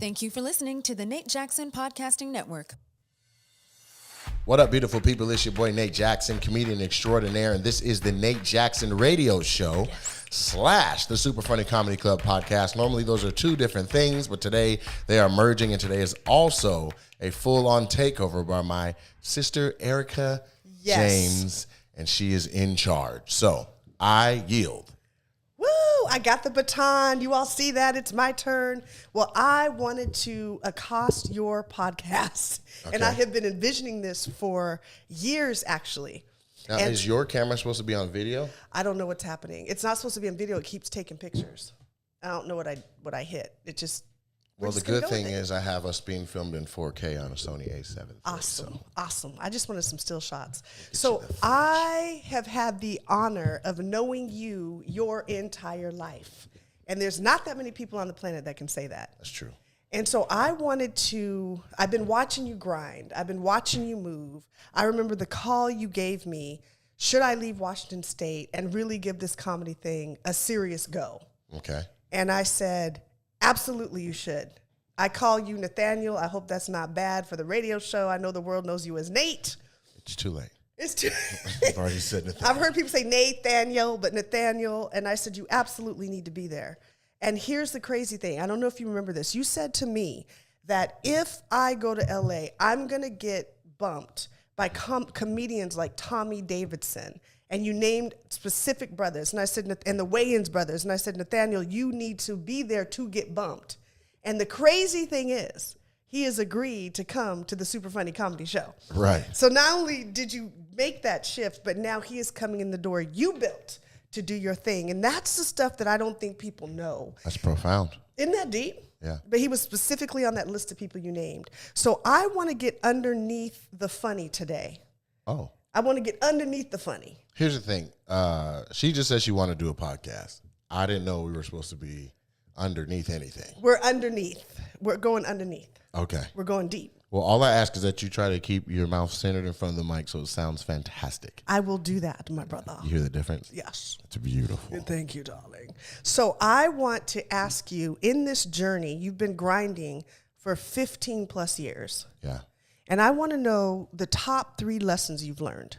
Thank you for listening to the Nate Jackson Podcasting Network. What up, beautiful people? It's your boy Nate Jackson, comedian extraordinaire, and this is the Nate Jackson Radio Show / the Super Funny Comedy Club podcast. Normally, those are two different things, but today they are merging, and today is also a full-on takeover by my sister, Erica James, and she is in charge. So, I yield. Woo! I got the baton. You all see that? It's my turn. Well, I wanted to accost your podcast, and I have been envisioning this for years, actually. Now, and is your camera supposed to be on video? I don't know what's happening. It's not supposed to be on video. It keeps taking pictures. I don't know what I hit. It just... Well, the good thing is I have us being filmed in 4K on a Sony A7. Awesome. I just wanted some still shots. So I have had the honor of knowing you your entire life. And there's not that many people on the planet that can say that. That's true. And so I've been watching you grind. I've been watching you move. I remember the call you gave me, should I leave Washington State and really give this comedy thing a serious go? Okay. And I said, absolutely, you should. I call you Nathaniel. I hope that's not bad for the radio show. I know the world knows you as Nate. It's too late. It's too I've already said Nathaniel. I've heard people say Nathaniel, but Nathaniel. And I said, you absolutely need to be there. And here's the crazy thing. I don't know if you remember this. You said to me that if I go to LA, I'm going to get bumped by comedians like Tommy Davidson. And you named specific brothers. And I said, and the Wayans brothers. And I said, Nathaniel, you need to be there to get bumped. And the crazy thing is, he has agreed to come to the Super Funny Comedy Show. Right. So not only did you make that shift, but now he is coming in the door you built to do your thing. And that's the stuff that I don't think people know. That's profound. Isn't that deep? Yeah. But he was specifically on that list of people you named. So I want to get underneath the funny today. Oh. I want to get underneath the funny. Here's the thing. She just said she wanted to do a podcast. I didn't know we were supposed to be underneath anything. We're underneath. We're going underneath. Okay. We're going deep. Well, all I ask is that you try to keep your mouth centered in front of the mic so it sounds fantastic. I will do that, my brother. You hear the difference? Yes. It's beautiful. Thank you, darling. So I want to ask you, in this journey, you've been grinding for 15 plus years. Yeah. And I want to know the top 3 lessons you've learned.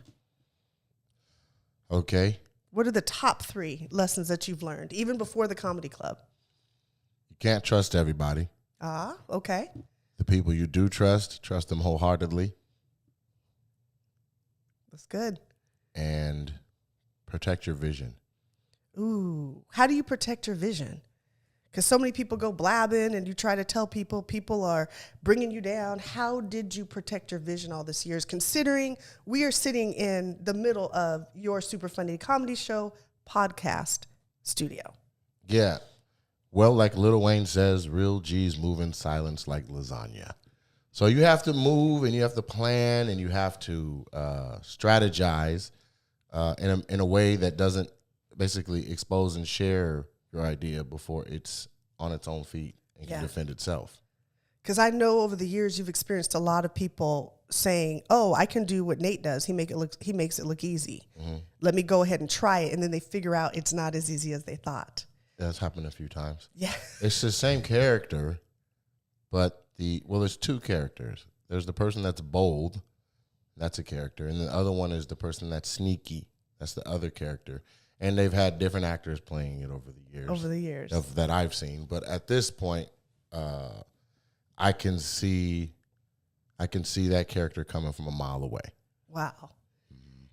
Okay. What are the top 3 lessons that you've learned, even before the comedy club? You can't trust everybody. Okay. The people you do trust them wholeheartedly. That's good. And protect your vision. Ooh, how do you protect your vision? Because so many people go blabbing and you try to tell people are bringing you down. How did you protect your vision all these years, considering we are sitting in the middle of your Super Funny Comedy Show podcast studio? Yeah. Well, like Lil Wayne says, real G's move in silence like lasagna. So you have to move and you have to plan and you have to strategize in a way that doesn't basically expose and share your idea before it's on its own feet and can defend itself. Because I know over the years you've experienced a lot of people saying, "Oh, I can do what Nate does. He makes it look easy. Mm-hmm. Let me go ahead and try it," and then they figure out it's not as easy as they thought. That's happened a few times. Yeah, it's the same character, but there's 2 characters. There's the person that's bold, that's a character, and the other one is the person that's sneaky. That's the other character. And they've had different actors playing it over the years. That I've seen. But at this point, I can see that character coming from a mile away. Wow.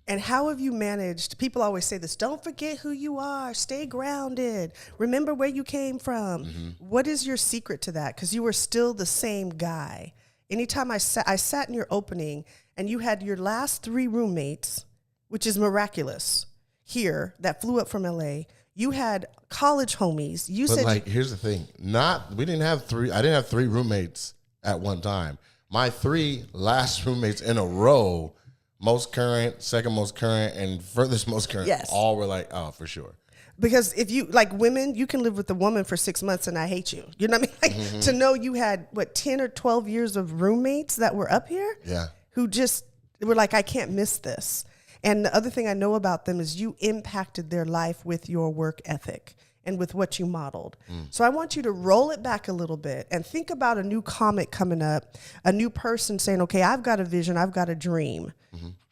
And how have you managed? People always say this, don't forget who you are. Stay grounded. Remember where you came from. Mm-hmm. What is your secret to that? Because you were still the same guy. Anytime I sat in your opening and you had your last 3 roommates, which is miraculous, here that flew up from LA. You had college homies. Here's the thing. I didn't have 3 roommates at one time. My 3 last roommates in a row, most current, second most current, and furthest most current, all were like, oh, for sure. Because if you, like women, you can live with a woman for 6 months and I hate you. You know what I mean? To know you had, 10 or 12 years of roommates that were up here? Yeah. Who just were like, I can't miss this. And the other thing I know about them is you impacted their life with your work ethic. and with what you modeled. So I want you to roll it back a little bit and think about a new comic coming up, a new person saying, okay, I've got a vision, I've got a dream.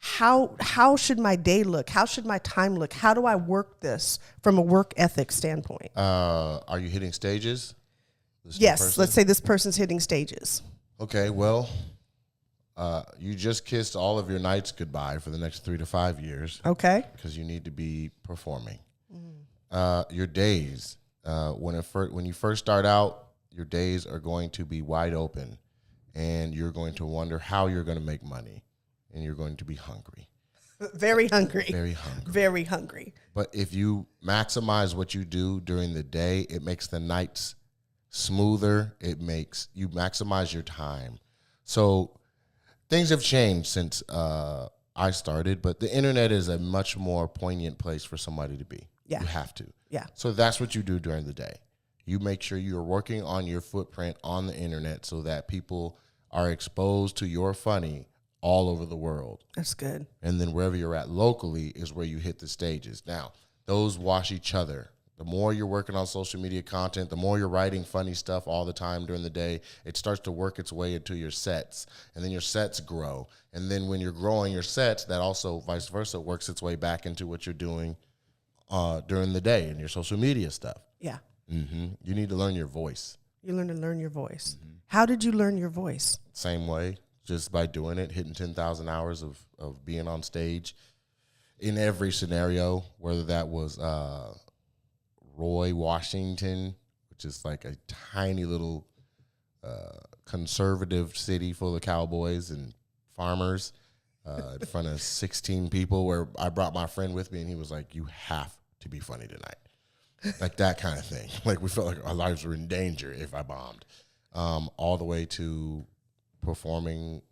How should my day look? How should my time look? How do I work this from a work ethic standpoint? Are you hitting stages? Yes, let's say this person's hitting stages. Okay, well, you just kissed all of your nights goodbye for the next 3 to 5 years. Okay. Because you need to be performing. Your days, when you first start out, your days are going to be wide open, and you're going to wonder how you're going to make money, and you're going to be hungry. Very hungry. Very hungry. Very hungry. But if you maximize what you do during the day, it makes the nights smoother. It makes you maximize your time. So things have changed since I started, but the internet is a much more poignant place for somebody to be. Yeah. You have to. Yeah. So that's what you do during the day. You make sure you're working on your footprint on the internet so that people are exposed to your funny all over the world. That's good. And then wherever you're at locally is where you hit the stages. Now, those wash each other. The more you're working on social media content, the more you're writing funny stuff all the time during the day, it starts to work its way into your sets. And then your sets grow. And then when you're growing your sets, that also vice versa works its way back into what you're doing during the day and your social media stuff. Yeah. You need to learn your voice. You learn to learn your voice. How did you learn your voice? Same way, just by doing it, hitting 10,000 hours of being on stage in every scenario, whether that was Roy, Washington, which is like a tiny little conservative city full of cowboys and farmers in front of 16 people, where I brought my friend with me, and he was like, you have to be funny tonight. Like that kind of thing. Like we felt like our lives were in danger if I bombed. All the way to performing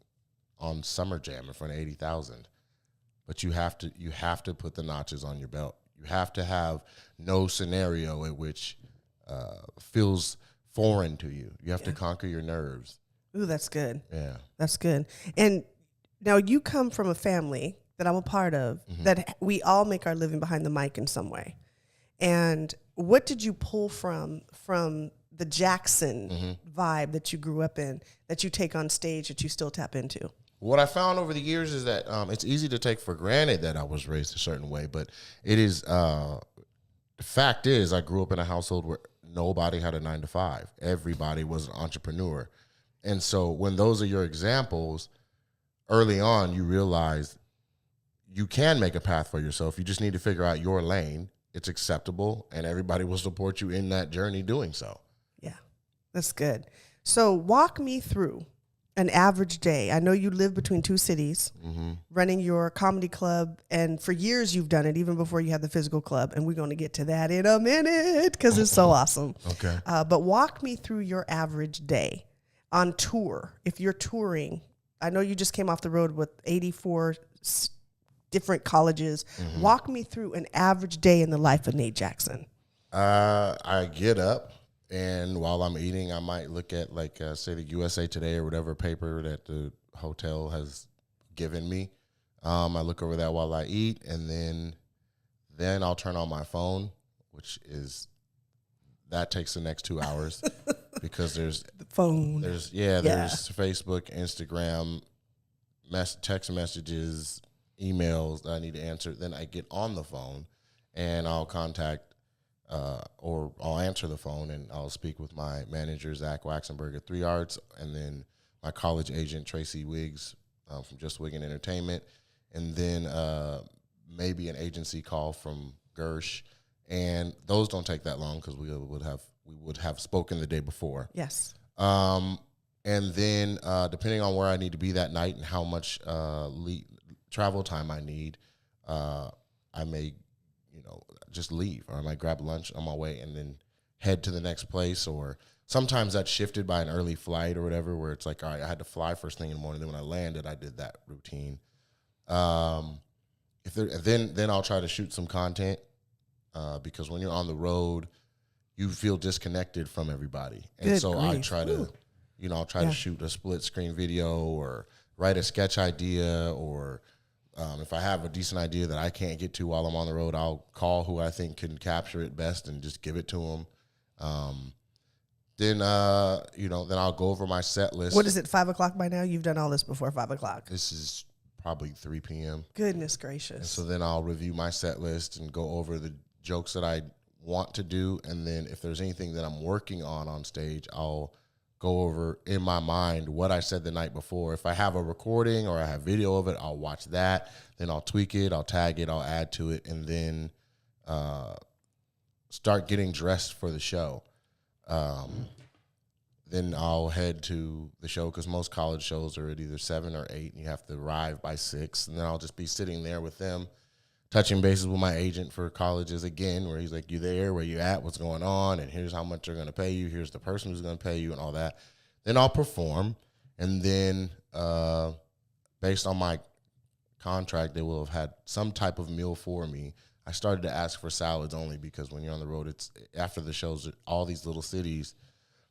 on Summer Jam in front of 80,000. But you have to put the notches on your belt. You have to have no scenario in which feels foreign to you. You have to conquer your nerves. Ooh, that's good. Yeah. That's good. And now you come from a family that I'm a part of that we all make our living behind the mic in some way. And what did you pull from the Jackson vibe that you grew up in, that you take on stage, that you still tap into? What I found over the years is that it's easy to take for granted that I was raised a certain way, but it is, the fact is I grew up in a household where nobody had a 9-to-5. Everybody was an entrepreneur. And so when those are your examples, early on you realize you can make a path for yourself. You just need to figure out your lane. It's acceptable, and everybody will support you in that journey doing so. Yeah, that's good. So walk me through an average day. I know you live between two cities, running your comedy club, and for years you've done it, even before you had the physical club, and we're going to get to that in a minute because it's so awesome. Okay. But walk me through your average day on tour. If you're touring, I know you just came off the road with 84 different colleges. Walk me through an average day in the life of Nate Jackson. I get up, and while I'm eating, I might look at, like, say, the USA Today or whatever paper that the hotel has given me. I look over that while I eat, and then I'll turn on my phone, that takes the next 2 hours because there's The phone. there's Facebook, Instagram, text messages, emails that I need to answer. Then I get on the phone, and I'll contact or I'll answer the phone, and I'll speak with my manager, Zach Waxenberg at 3 Arts, and then my college agent, Tracy Wiggs from Just Wiggin Entertainment, and then maybe an agency call from Gersh. And those don't take that long because we would have spoken the day before. Yes. And then depending on where I need to be that night and how much travel time I need, I may, just leave, or I might grab lunch on my way and then head to the next place. Or sometimes that's shifted by an early flight or whatever, where it's like, all right, I had to fly first thing in the morning. Then when I landed, I did that routine. Then I'll try to shoot some content because when you're on the road, you feel disconnected from everybody. And Good so grief. I try to, I'll try to shoot a split screen video or write a sketch idea or If I have a decent idea that I can't get to while I'm on the road, I'll call who I think can capture it best and just give it to them. Then I'll go over my set list. What is it, 5 o'clock by now? You've done all this before 5 o'clock. This is probably 3 p.m. Goodness gracious. And so then I'll review my set list and go over the jokes that I want to do. And then if there's anything that I'm working on stage, I'll go over in my mind what I said the night before. If I have a recording or I have video of it, I'll watch that. Then I'll tweak it, I'll tag it, I'll add to it, and then start getting dressed for the show. Then I'll head to the show because most college shows are at either 7 or 8, and you have to arrive by 6. And then I'll just be sitting there with them, touching bases with my agent for colleges again, where he's like, you there? Where you at? What's going on? And here's how much they're going to pay you. Here's the person who's going to pay you and all that. Then I'll perform. And then based on my contract, they will have had some type of meal for me. I started to ask for salads only because when you're on the road, it's after the shows, all these little cities,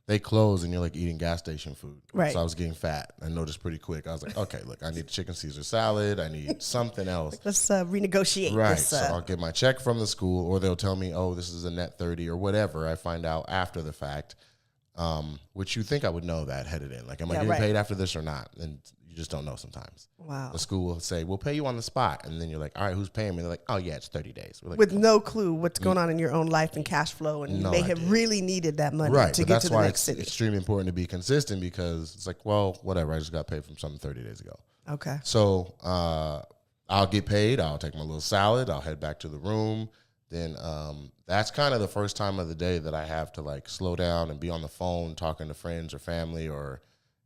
they close and you're like eating gas station food. Right. So I was getting fat. I noticed pretty quick. I was like, okay, look, I need chicken Caesar salad. I need something else. Let's renegotiate right. this. So I'll get my check from the school, or they'll tell me, oh, this is a net 30 or whatever. I find out after the fact, which you think I would know that headed in. Like, am I getting paid after this or not? And you just don't know sometimes. Wow. The school will say, we'll pay you on the spot. And then you're like, all right, who's paying me? They're like, oh, yeah, it's 30 days. We're like, with no clue what's going on in your own life and cash flow, and you may have really needed that money to get to the next city. It's extremely important to be consistent because it's like, well, whatever, I just got paid from something 30 days ago. Okay. So I'll get paid. I'll take my little salad. I'll head back to the room. Then that's kind of the first time of the day that I have to like slow down and be on the phone talking to friends or family or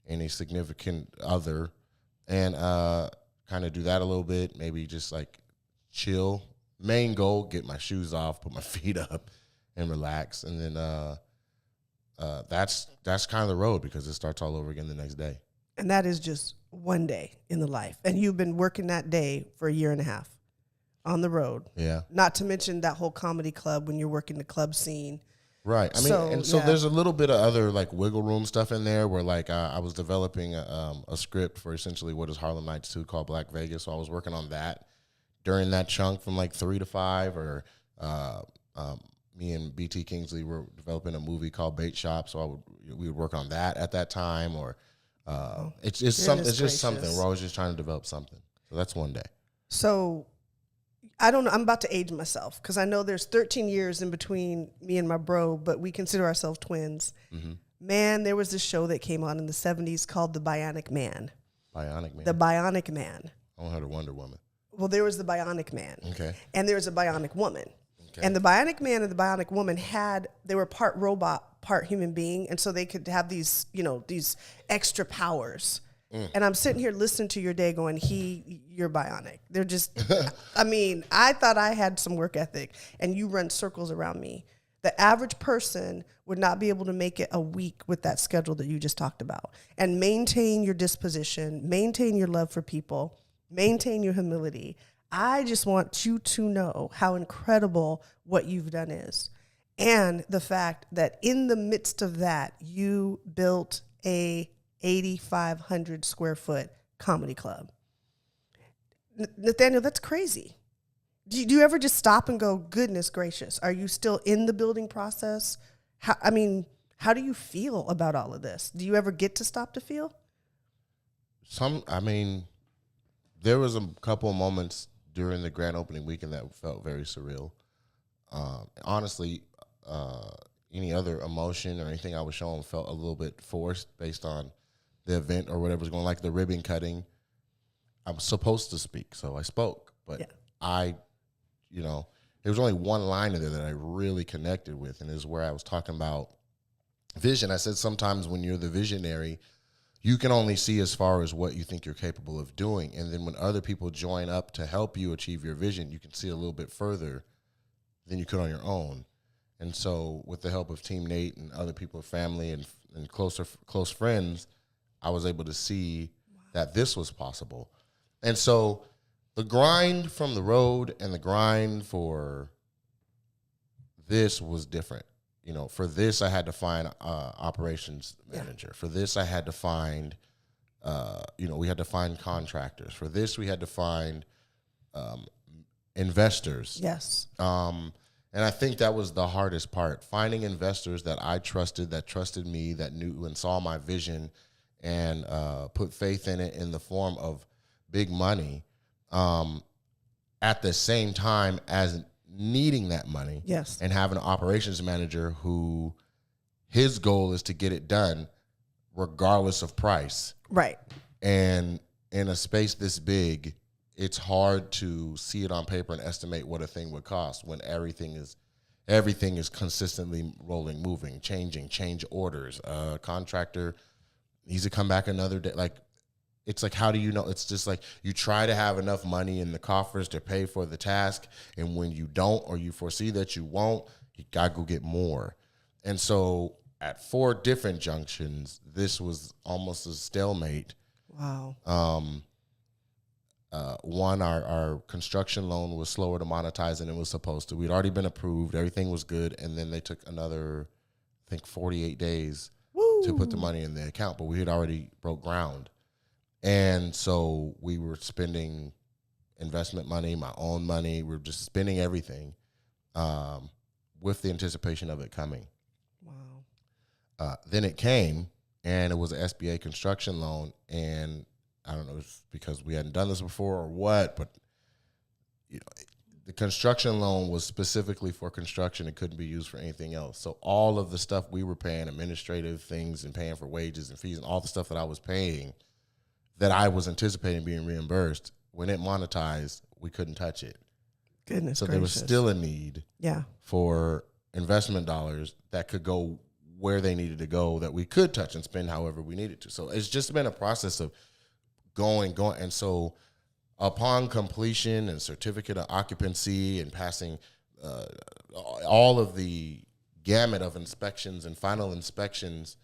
any significant other, and kind of do that a little bit, maybe just like chill. Main goal, get my shoes off, put my feet up, and relax. And then that's kind of the road because it starts all over again the next day. And that is just one day in the life. And you've been working that day for a year and a half on the road. Yeah. Not to mention that whole comedy club when you're working the club scene. Right. I mean, so there's a little bit of other like wiggle room stuff in there where like I was developing a script for essentially what is Harlem Nights 2 called Black Vegas. So I was working on that during that chunk from like 3 to 5, or me and BT Kingsley were developing a movie called Bait Shop. So we would work on that at that time, or it's just something. We're always just trying to develop something. So that's one day. So I don't know. I'm about to age myself because I know there's 13 years in between me and my bro, but we consider ourselves twins. Mm-hmm. Man, there was this show that came on in the 70s called The Bionic Man. Bionic Man? The Bionic Man. I don't heard of Wonder Woman. Well, there was the Bionic Man. Okay. And there was a Bionic Woman. Okay. And the Bionic Man and the Bionic Woman they were part robot, part human being, and so they could have these, these extra powers. And I'm sitting here listening to your day going, you're bionic. They're just, I mean, I thought I had some work ethic, and you run circles around me. The average person would not be able to make it a week with that schedule that you just talked about, and maintain your disposition, maintain your love for people, maintain your humility. I just want you to know how incredible what you've done is. And the fact that in the midst of that, you built a 8,500 square foot comedy club. Nathaniel, that's crazy. Do you ever just stop and go, goodness gracious, are you still in the building process? How do you feel about all of this? Do you ever get to stop to feel? There was a couple of moments during the grand opening weekend that felt very surreal. Honestly, any other emotion or anything I was showing felt a little bit forced based on the event or whatever's going on, like the ribbon cutting. I'm supposed to speak, so I spoke. But there was only one line in there that I really connected with, and it was where I was talking about vision. I said sometimes when you're the visionary, you can only see as far as what you think you're capable of doing. And then when other people join up to help you achieve your vision, you can see a little bit further than you could on your own. And so with the help of Team Nate and other people, family and close friends, I was able to see that this was possible. And so the grind from the road and the grind for this was different. For this, I had to find operations manager. For this, I had to find, we had to find contractors. For this, we had to find investors. Yes. And I think that was the hardest part, finding investors that I trusted, that trusted me, that knew and saw my vision and put faith in it in the form of big money, at the same time as needing that money. Yes. And having an operations manager who his goal is to get it done regardless of price. Right. And in a space this big, it's hard to see it on paper and estimate what a thing would cost when everything is consistently rolling, moving, change orders. Contractor needs to come back another day. Like, it's like, how do you know? It's just like you try to have enough money in the coffers to pay for the task, and when you don't, or you foresee that you won't, you gotta go get more. And so at 4 different junctions, this was almost a stalemate. Wow. One, our construction loan was slower to monetize than it was supposed to. We'd already been approved. Everything was good. And then they took another, I think, 48 days to put the money in the account. But we had already broke ground. And so we were spending investment money, my own money. We were just spending everything with the anticipation of it coming. Wow. Then it came, and it was an SBA construction loan. And I don't know if it's because we hadn't done this before or what, but the construction loan was specifically for construction. It couldn't be used for anything else. So all of the stuff we were paying, administrative things and paying for wages and fees and all the stuff that I was paying that I was anticipating being reimbursed, when it monetized, we couldn't touch it. Goodness So gracious. there was still a need for investment dollars that could go where they needed to go, that we could touch and spend however we needed to. So it's just been a process of going. And so upon completion and certificate of occupancy and passing all of the gamut of inspections and final inspections.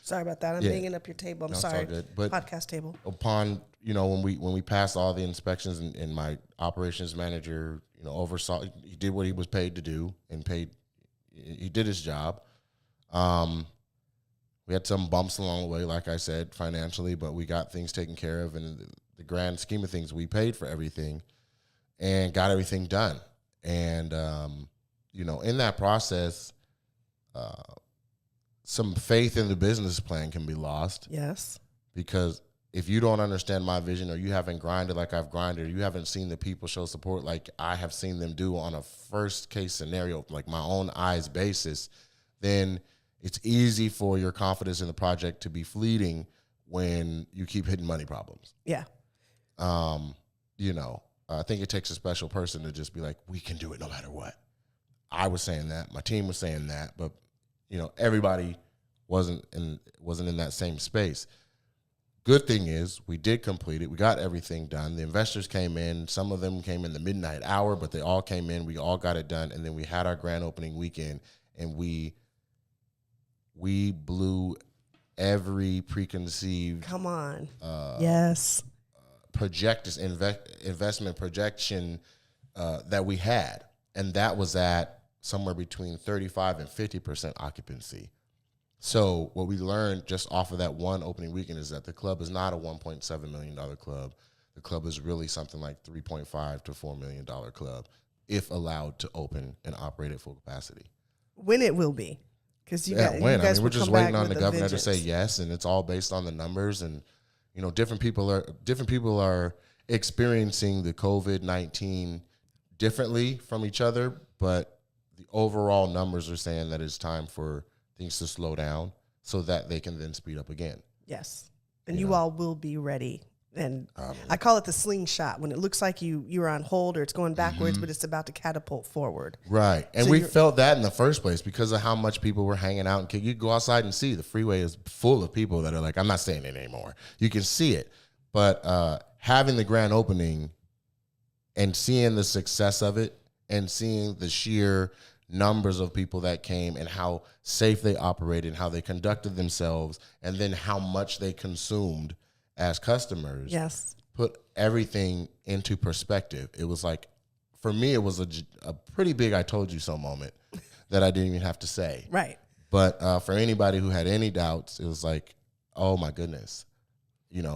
Sorry about that. I'm banging up your table. I'm sorry. It's all good. But podcast table. Upon, when we passed all the inspections and my operations manager, oversaw, he did what he was paid to do and he did his job. We had some bumps along the way, like I said, financially, but we got things taken care of. And in the grand scheme of things, we paid for everything and got everything done. And, in that process, some faith in the business plan can be lost. Yes. Because if you don't understand my vision, or you haven't grinded like I've grinded, or you haven't seen the people show support like I have seen them do on a first case scenario, like my own eyes basis, then it's easy for your confidence in the project to be fleeting when you keep hitting money problems. Yeah. I think it takes a special person to just be like, we can do it no matter what. I was saying that, my team was saying that, but everybody wasn't in that same space. Good thing is we did complete it. We got everything done. The investors came in. Some of them came in the midnight hour, but they all came in. We all got it done. And then we had our grand opening weekend, and we blew every preconceived come on yes investment projection that we had, and that was at somewhere between 35 and 50% occupancy. So what we learned just off of that one opening weekend is that the club is not a $1.7 million club. The club is really something like $3.5 to $4 million club, if allowed to open and operate at full capacity. When it will be. Because you guys we're will just come waiting back on the with a governor vengeance. to say yes, and it's all based on the numbers. And different people are experiencing the COVID-19 differently from each other, but the overall numbers are saying that it's time for things to slow down so that they can then speed up again. Yes, and you all will be ready. And I call it the slingshot, when it looks like you're on hold or it's going backwards, but it's about to catapult forward. Right. And So we felt that in the first place because of how much people were hanging out. And you go outside and see the freeway is full of people that are like, I'm not saying it anymore. You can see it. But having the grand opening and seeing the success of it and seeing the sheer numbers of people that came and how safe they operated and how they conducted themselves and then how much they consumed as customers, Yes. put everything into perspective. It was like, for me, it was a pretty big I told you so moment that I didn't even have to say. Right. But for anybody who had any doubts, it was like, oh my goodness.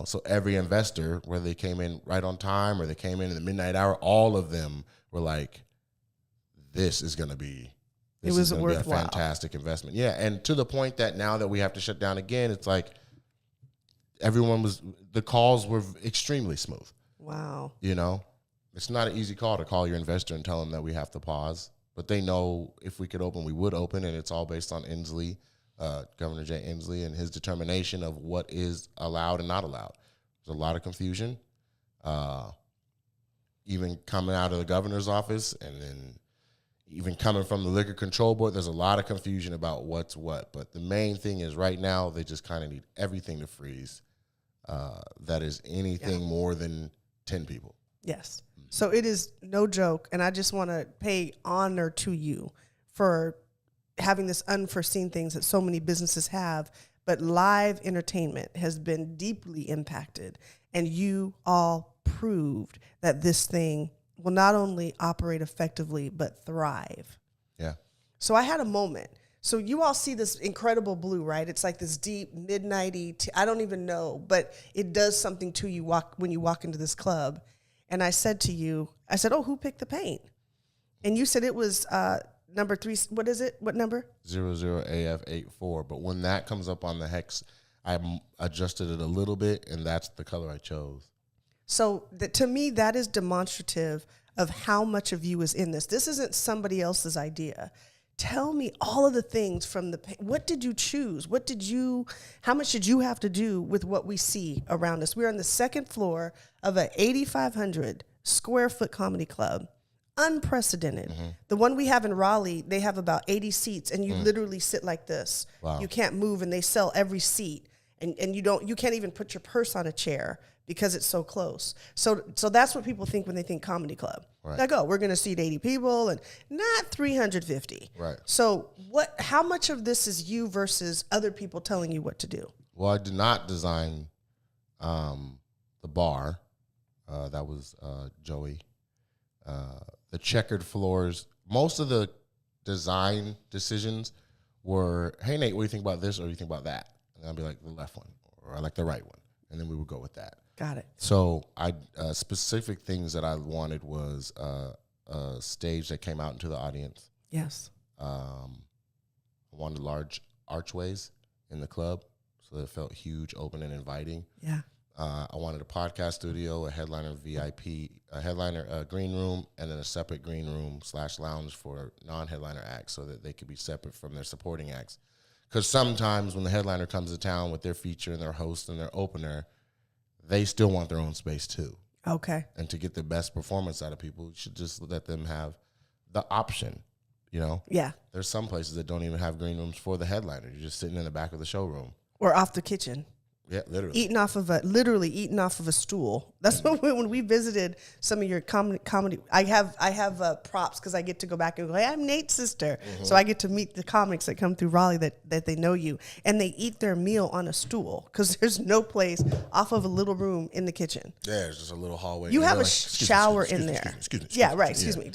So every investor, whether they came in right on time or they came in the midnight hour, all of them were like, this is going to be a fantastic investment. Yeah, and to the point that now that we have to shut down again, it's like the calls were extremely smooth. Wow. It's not an easy call to call your investor and tell them that we have to pause, but they know if we could open, we would open, and it's all based on Inslee, Governor Jay Inslee, and his determination of what is allowed and not allowed. There's a lot of confusion, even coming out of the governor's office, and then even coming from the Liquor Control Board. There's a lot of confusion about what's what, but the main thing is right now they just kind of need everything to freeze. That is anything more than 10 people. Yes. So it is no joke, and I just want to pay honor to you for having this unforeseen things that so many businesses have, but live entertainment has been deeply impacted, and you all proved that this thing will not only operate effectively, but thrive. Yeah. So I had a moment. So you all see this incredible blue, right? It's like this deep midnighty, I don't even know, but it does something to you when you walk into this club. And I said to you, oh, who picked the paint? And you said it was number 3. What is it? What number? 00AF84. But when that comes up on the hex, I adjusted it a little bit, and that's the color I chose. So to me, that is demonstrative of how much of you is in this. This isn't somebody else's idea. Tell me all of the things from what did you choose? How much did you have to do with what we see around us? We're on the second floor of an 8,500 square foot comedy club. Unprecedented. Mm-hmm. The one we have in Raleigh, they have about 80 seats, and you literally sit like this. Wow. You can't move, and they sell every seat, and you can't even put your purse on a chair because it's so close. So that's what people think when they think comedy club. Right. Like, oh, we're going to seat 80 people and not 350. Right. So how much of this is you versus other people telling you what to do? Well, I did not design the bar. That was Joey. The checkered floors, most of the design decisions were, hey, Nate, what do you think about this, or what do you think about that? And I'd be like, the left one, or I like the right one. And then we would go with that. Got it. So specific things that I wanted was a stage that came out into the audience. Yes. I wanted large archways in the club so that it felt huge, open, and inviting. Yeah. I wanted a podcast studio, a headliner VIP, a headliner green room, and then a separate green room / lounge for non-headliner acts so that they could be separate from their supporting acts. Because sometimes when the headliner comes to town with their feature and their host and their opener, they still want their own space too. Okay. And to get the best performance out of people, you should just let them have the option, Yeah. There's some places that don't even have green rooms for the headliner. You're just sitting in the back of the showroom. Or off the kitchen. Yeah, literally. Literally eating off of a stool. That's what when we visited some of your comedy. I have props because I get to go back and go, hey, I'm Nate's sister. Mm-hmm. So I get to meet the comics that come through Raleigh that they know you. And they eat their meal on a stool because there's no place off of a little room in the kitchen. Yeah, it's just a little hallway. You have a shower in there. Excuse me. Yeah, right. Excuse me.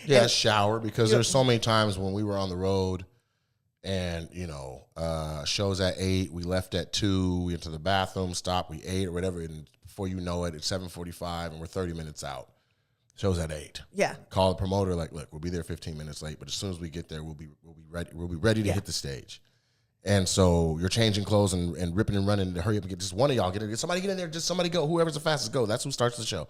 Yeah, shower, because there's so many times when we were on the road and, shows at 8, we left at 2, we went to the bathroom, stopped, we ate or whatever, and before you know it, it's 7:45 and we're 30 minutes out. Show's at 8. Yeah. Call the promoter, like, look, we'll be there 15 minutes late, but as soon as we get there, we'll be ready to hit the stage. And so you're changing clothes and ripping and running to hurry up and get just one of y'all, get somebody get in there, just somebody go, whoever's the fastest go. That's who starts the show.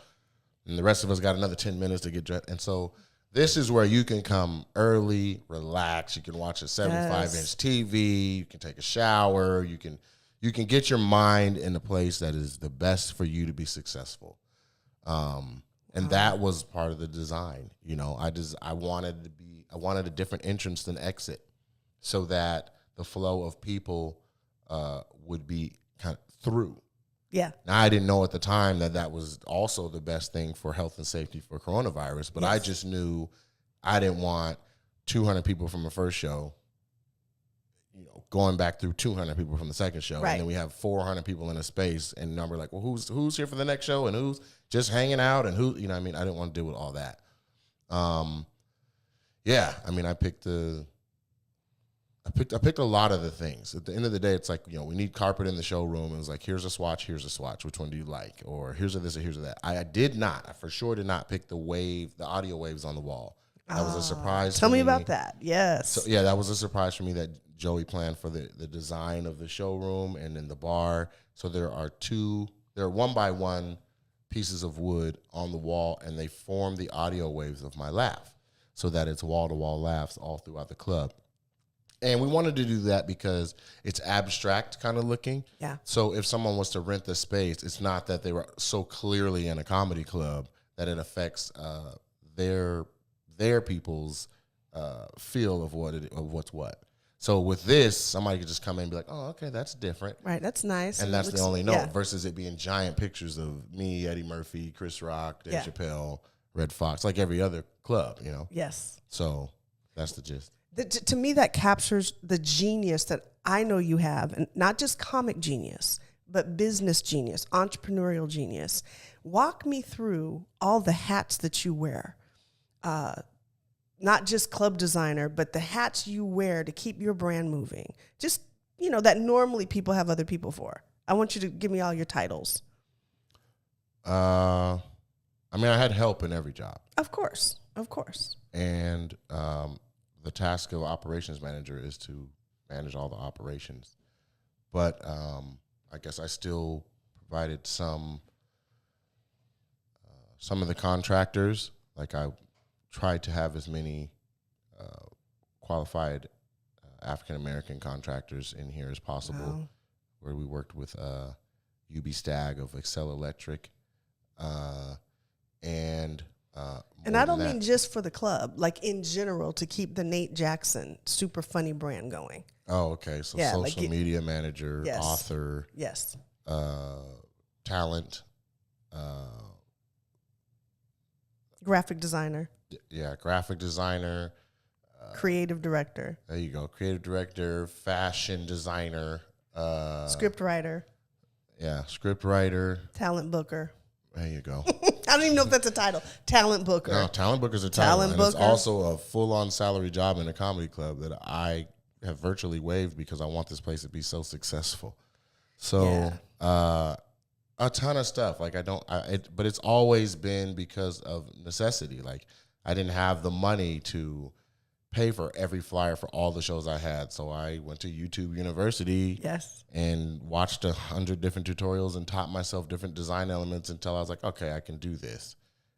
And the rest of us got another 10 minutes to get dressed. And so this is where you can come early, relax. You can watch a 75-inch TV. You can take a shower. You can get your mind in a place that is the best for you to be successful. And that was part of the design. I wanted a different entrance than exit, so that the flow of people would be kind of through. Yeah. Now, I didn't know at the time that was also the best thing for health and safety for coronavirus, but yes. I just knew I didn't want 200 people from the first show, going back through 200 people from the second show. Right. And then we have 400 people in a space, and we're like, well, who's here for the next show, and who's just hanging out, and who, I didn't want to deal with all that. I picked I picked a lot of the things. At the end of the day, it's like, you know, we need carpet in the showroom. It was like, here's a swatch. Which one do you like? Or here's a this or here's a that. I for sure did not pick the audio waves on the wall. That was a surprise. Tell me about that. Yes. So, yeah, that was a surprise for me that Joey planned for the design of the showroom and in the bar. So there are 1x1 pieces of wood on the wall, and they form the audio waves of my laugh so that it's wall-to-wall laughs all throughout the club. And we wanted to do that because it's abstract kind of looking. Yeah. So if someone was to rent the space, it's not that they were so clearly in a comedy club that it affects their people's feel of what's what. So with this, somebody could just come in and be like, oh, okay, that's different. Right, that's nice. And that's the only note versus it being giant pictures of me, Eddie Murphy, Chris Rock, Dave Chappelle, Red Fox, like every other club, you know? Yes. So that's the gist. To me, that captures the genius that I know you have, and not just comic genius, but business genius, entrepreneurial genius. Walk me through all the hats that you wear. Not just club designer, but the hats you wear to keep your brand moving. Just, you know, that normally people have other people for. I want you to give me all your titles. I mean, I had help in every job. Of course. And the task of operations manager is to manage all the operations. But I guess I still provided some of the contractors. Like I tried to have as many qualified African-American contractors in here as possible. Wow. Where we worked with UB Stagg of Excel Electric. And I don't mean just for the club, like in general, to keep the Nate Jackson super funny brand going. Oh, okay. So social media manager, author, talent, graphic designer. Yeah, graphic designer. Creative director. There you go. Creative director, fashion designer. Script writer. Yeah, script writer. Talent booker. There you go. I don't even know if that's a title. Talent booker. No, talent booker is a title. And it's also a full-on salary job in a comedy club that I have virtually waived because I want this place to be so successful. So a ton of stuff. Like but it's always been because of necessity. Like I didn't have the money to pay for every flyer for all the shows I had. So I went to YouTube University and watched 100 different tutorials and taught myself different design elements until I was like, okay, I can do this.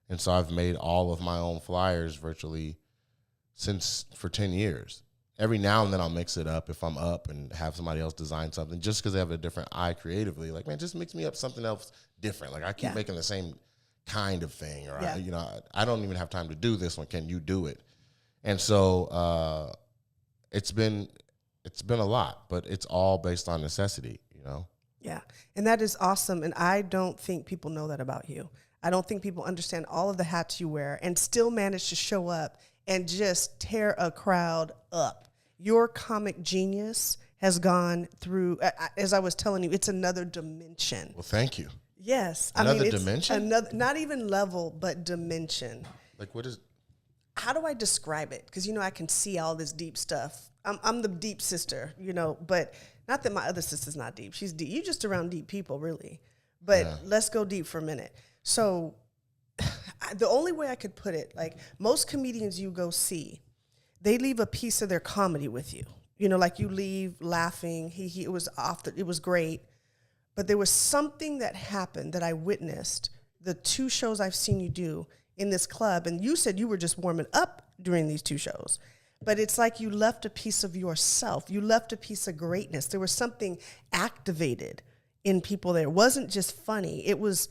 And so I've made all of my own flyers virtually for 10 years. Every now and then I'll mix it up if I'm up and have somebody else design something just because they have a different eye creatively. Like, man, just mix me up something else different. Like I keep making the same kind of thing, or I don't even have time to do this one. Can you do it? And so it's been a lot, but it's all based on necessity, you know? Yeah, and that is awesome. And I don't think people know that about you. I don't think people understand all of the hats you wear and still manage to show up and just tear a crowd up. Your comic genius has gone through, as I was telling you, it's another dimension. Well, thank you. Yes. Another dimension? Not even level, but dimension. Like what is... How do I describe it? Because, you know, I can see all this deep stuff. I'm the deep sister, you know, but not that my other sister's not deep. She's deep. You're just around deep people, really. But let's go deep for a minute. So the only way I could put it, like most comedians you go see, they leave a piece of their comedy with you. You know, like you leave laughing. It was great. But there was something that happened that I witnessed the 2 shows I've seen you do in this club, and you said you were just warming up during these 2 shows, but it's like you left a piece of yourself. You left a piece of greatness. There was something activated in people there. It wasn't just funny. It was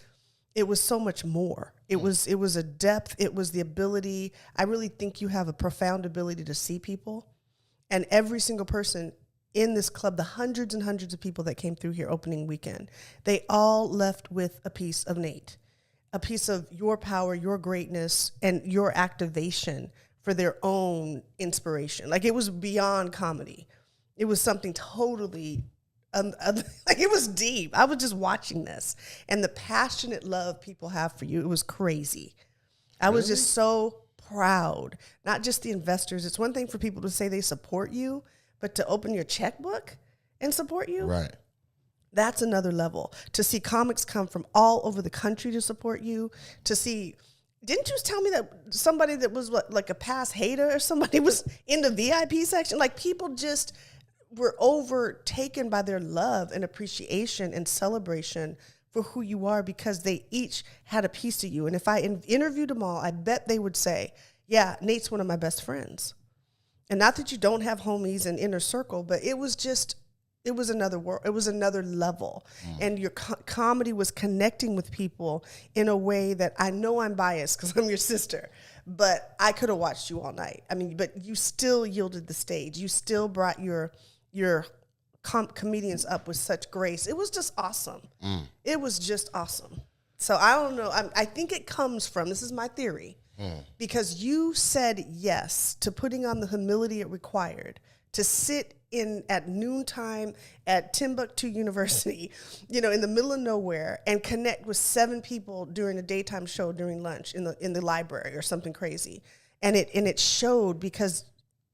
so much more. It was a depth. It was the ability. I really think you have a profound ability to see people, and every single person in this club, the hundreds and hundreds of people that came through here opening weekend, they all left with a piece of Nate. A piece of your power, your greatness, and your activation for their own inspiration. Like it was beyond comedy. It was something totally, like it was deep. I was just watching this. And the passionate love people have for you, it was crazy. I was just so proud. Not just the investors. It's one thing for people to say they support you, but to open your checkbook and support you, Right. that's another level. To see comics come from all over the country to support you, to see, didn't you tell me that somebody that was like a past hater or somebody was in the VIP section? Like, people just were overtaken by their love and appreciation and celebration for who you are, because they each had a piece of you. And if I interviewed them all, I bet they would say, yeah, Nate's one of my best friends. And not that you don't have homies and inner circle, but it was another world. It was another level. And your comedy was connecting with people in a way that, I know I'm biased because I'm your sister, but I could have watched you all night. I mean, but you still yielded the stage. You still brought your comedians up with such grace. It was just awesome. It was just awesome. So I don't know. I think it comes from, this is my theory, because you said yes to putting on the humility it required to sit in at noontime at Timbuktu University, in the middle of nowhere, and connect with 7 people during a daytime show during lunch in the library or something crazy. And it showed, because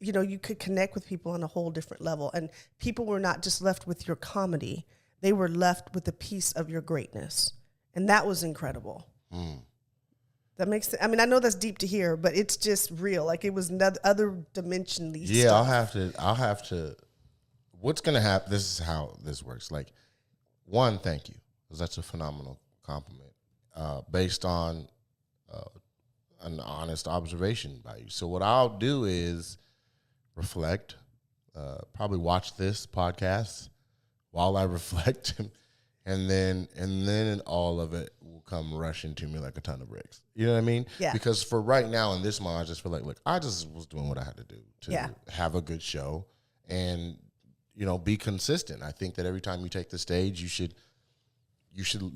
you could connect with people on a whole different level, and people were not just left with your comedy, they were left with a piece of your greatness. And that was incredible. That makes sense. I mean, I know that's deep to hear, but it's just real. Like, it was other dimensionally. Yeah, stuff. I'll have to. What's gonna happen? This is how this works. Like, one, thank you, because that's a phenomenal compliment, based on an honest observation by you. So what I'll do is reflect. Probably watch this podcast while I reflect, and then all of it will come rushing to me like a ton of bricks. You know what I mean? Yeah. Because for right now in this moment, I just feel like, look, I just was doing what I had to do to have a good show and, be consistent. I think that every time you take the stage, you should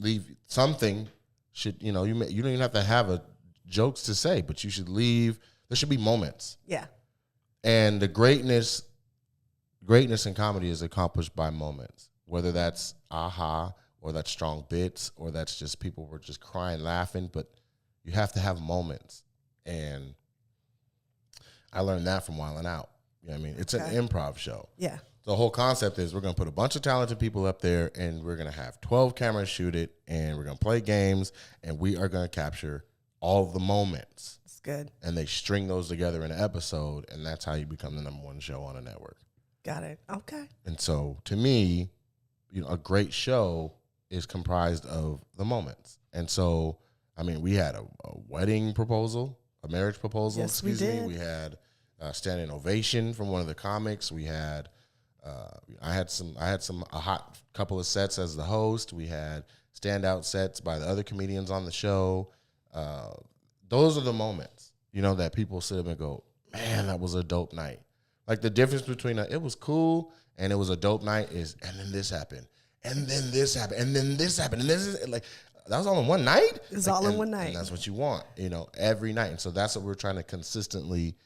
leave something. You don't even have to have jokes to say, but you should leave. There should be moments. Yeah. And the greatness in comedy is accomplished by moments, whether that's aha, or that's strong bits, or that's just people were just crying, laughing, but you have to have moments. And I learned that from Wildin' Out. You know what I mean? It's an improv show. Yeah. The whole concept is we're going to put a bunch of talented people up there, and we're going to have 12 cameras shoot it, and we're going to play games, and we are going to capture all of the moments. It's good. And they string those together in an episode, and that's how you become the #1 show on a network. Got it. Okay. And so, to me, a great show is comprised of the moments. And so, I mean, we had a wedding proposal, a marriage proposal. Yes, we did. We had a standing ovation from one of the comics. We had, I had a hot couple of sets as the host. We had standout sets by the other comedians on the show. Those are the moments, that people sit up and go, man, that was a dope night. Like, the difference between it was cool and it was a dope night is, and then this happened, and then this happened, and then this happened, and this is like, that was all in one night? It's all in one night. And that's what you want, every night. And so that's what we're trying to consistently,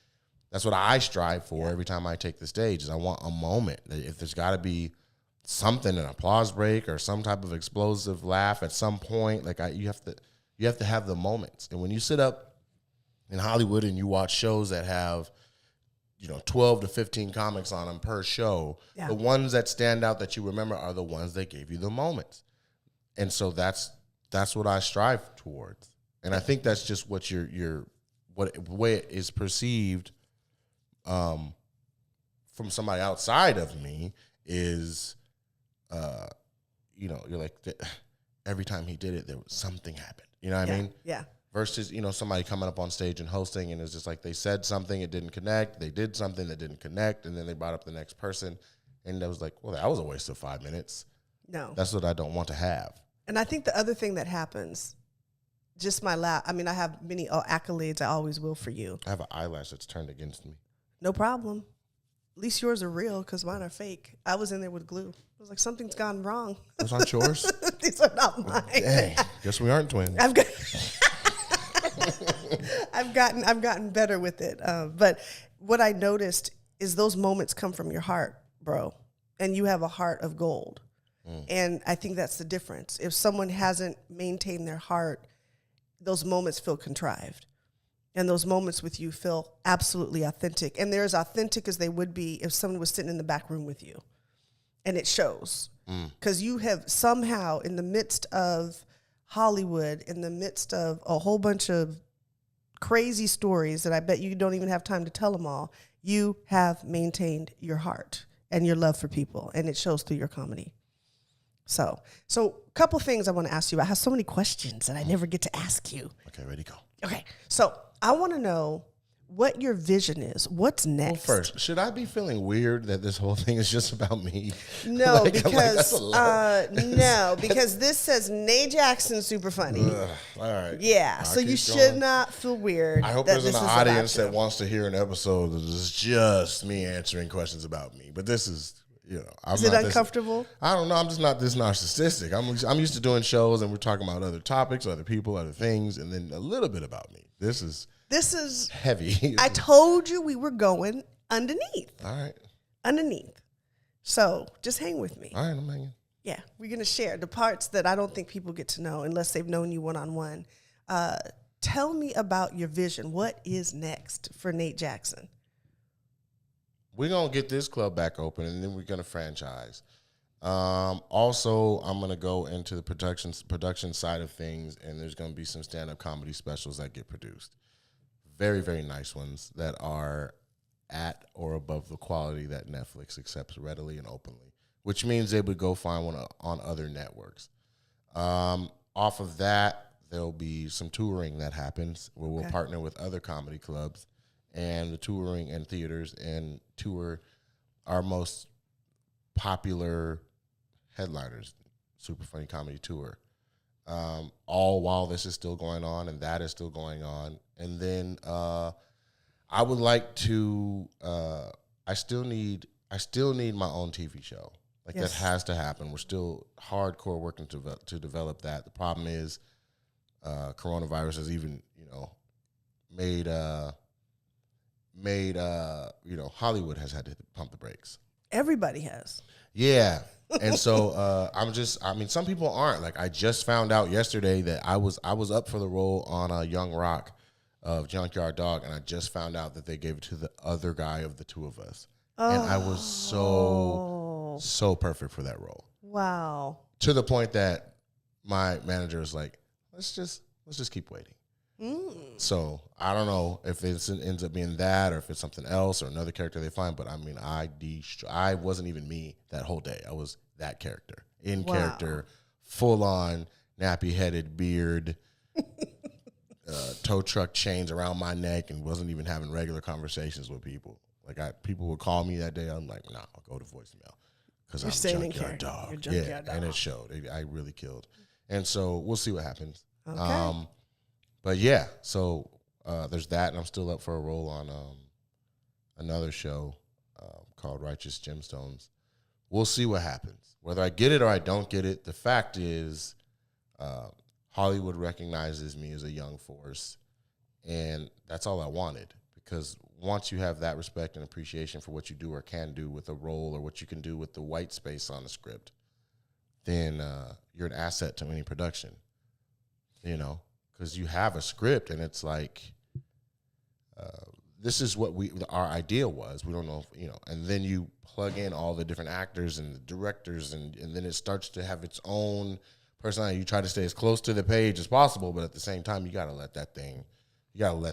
that's what I strive for every time I take the stage, is I want a moment. If there's got to be something, an applause break or some type of explosive laugh at some point, like you have to have the moments. And when you sit up in Hollywood and you watch shows that have 12 to 15 comics on them per show, the ones that stand out that you remember are the ones that gave you the moments. And so that's what I strive towards. And I think that's just what way it is perceived from somebody outside of me is, you're like, every time he did it, there was something happened. You know what I mean? Yeah. Versus, somebody coming up on stage and hosting, and it's just like they said something, it didn't connect. They did something that didn't connect, and then they brought up the next person, and it was like, well, that was a waste of 5 minutes. No. That's what I don't want to have. And I think the other thing that happens, just my laugh. I mean, I have many accolades I always will for you. I have an eyelash that's turned against me. No problem. At least yours are real, because mine are fake. I was in there with glue. I was like, something's gone wrong. Those aren't yours? These are not mine. Dang, guess we aren't twins. I've gotten better with it. But what I noticed is those moments come from your heart, bro. And you have a heart of gold. And I think that's the difference. If someone hasn't maintained their heart, those moments feel contrived. And those moments with you feel absolutely authentic. And they're as authentic as they would be if someone was sitting in the back room with you. And it shows. Because you have somehow, in the midst of Hollywood, in the midst of a whole bunch of crazy stories that I bet you don't even have time to tell them all, you have maintained your heart and your love for people. And it shows through your comedy. So a couple things I want to ask you. I have so many questions that I never get to ask you. Okay, ready, go. Okay, so I want to know what your vision is. What's next? Well, first, should I be feeling weird that this whole thing is just about me? No, that's a lot. because this says Nate Jackson super funny. All right. Yeah, so you should not feel weird. I hope that there's an this is audience about that wants to hear an episode that is just me answering questions about me. But this is, Is it uncomfortable? I don't know. I'm just not this narcissistic. I'm used to doing shows and we're talking about other topics, other people, other things, and then a little bit about me. This is heavy. I told you we were going underneath. All right. Underneath. So just hang with me. All right, I'm hanging. Yeah, we're going to share the parts that I don't think people get to know unless they've known you one-on-one. Tell me about your vision. What is next for Nate Jackson? We're going to get this club back open, and then we're going to franchise. Also, I'm going to go into the production side of things, and there's going to be some stand-up comedy specials that get produced. Very, very nice ones that are at or above the quality that Netflix accepts readily and openly, which means they would go find one on other networks. Off of that, there'll be some touring that happens where we'll partner with other comedy clubs and the touring and theaters and tour our most popular headliners, Super Funny Comedy Tour. All while this is still going on and that is still going on. And then I would like to, I still need my own TV show. Like that has to happen. We're still hardcore working to develop that. The problem is coronavirus has even, made Hollywood has had to pump the brakes. Everybody has. Yeah. And so some people aren't. Like I just found out yesterday that I was up for the role on Young Rock of Junkyard Dog, and I just found out that they gave it to the other guy of the two of us. And I was so perfect for that role. Wow. To the point that my manager was like, let's just keep waiting. So I don't know if it ends up being that or if it's something else or another character they find. But I mean, I wasn't even me that whole day. I was that character in character, full on nappy headed beard, tow truck chains around my neck, and wasn't even having regular conversations with people. Like people would call me that day. I'm like, nah, I'll go to voicemail because I'm Junkyard Dog. Dog. And it showed. I really killed. And so we'll see what happens. Okay. But yeah, so there's that, and I'm still up for a role on another show called Righteous Gemstones. We'll see what happens. Whether I get it or I don't get it, the fact is Hollywood recognizes me as a young force, and that's all I wanted. Because once you have that respect and appreciation for what you do or can do with a role or what you can do with the white space on the script, then you're an asset to any production, because you have a script and it's like, this is what our idea was. We don't know if, and then you plug in all the different actors and the directors and then it starts to have its own personality. You try to stay as close to the page as possible, but at the same time, you got to let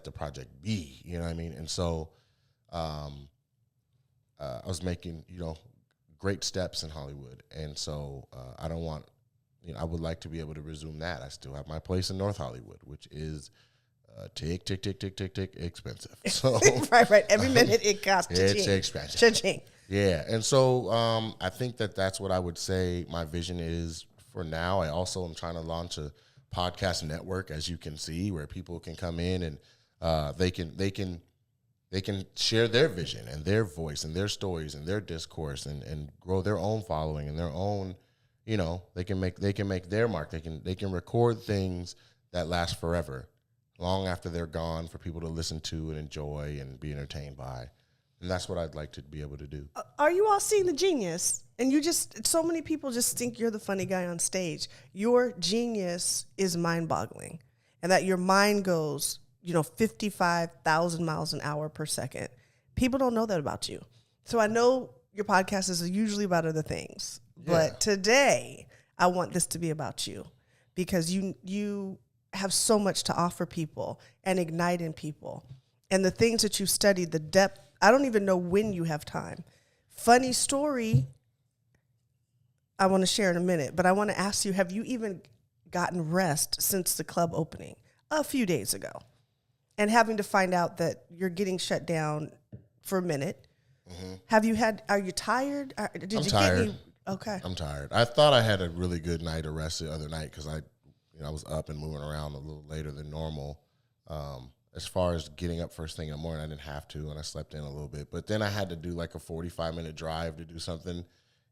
the project be, you know what I mean? And so I was making, great steps in Hollywood. And so I don't want, I would like to be able to resume that. I still have my place in North Hollywood, which is tick expensive. So right. Every minute it costs. It's expensive. Cha-ching. Yeah, and so I think that's what I would say my vision is for now. I also am trying to launch a podcast network, as you can see, where people can come in and they can share their vision and their voice and their stories and their discourse and grow their own following and their own. They can make their mark. They can record things that last forever, long after they're gone, for people to listen to and enjoy and be entertained by. And that's what I'd like to be able to do. Are you all seeing the genius? And so many people just think you're the funny guy on stage. Your genius is mind-boggling, and that your mind goes, 55,000 miles an hour per second. People don't know that about you. So I know your podcast is usually about other things, but today I want this to be about you because you have so much to offer people and ignite in people. And the things that you studied, the depth, I don't even know when you have time. Funny story I want to share in a minute, but I want to ask you, have you even gotten rest since the club opening a few days ago? And having to find out that you're getting shut down for a minute. Mm-hmm. Are you tired? I'm tired. Okay. I'm tired. I thought I had a really good night of rest the other night because I was up and moving around a little later than normal. As far as getting up first thing in the morning, I didn't have to, and I slept in a little bit. But then I had to do like a 45-minute drive to do something.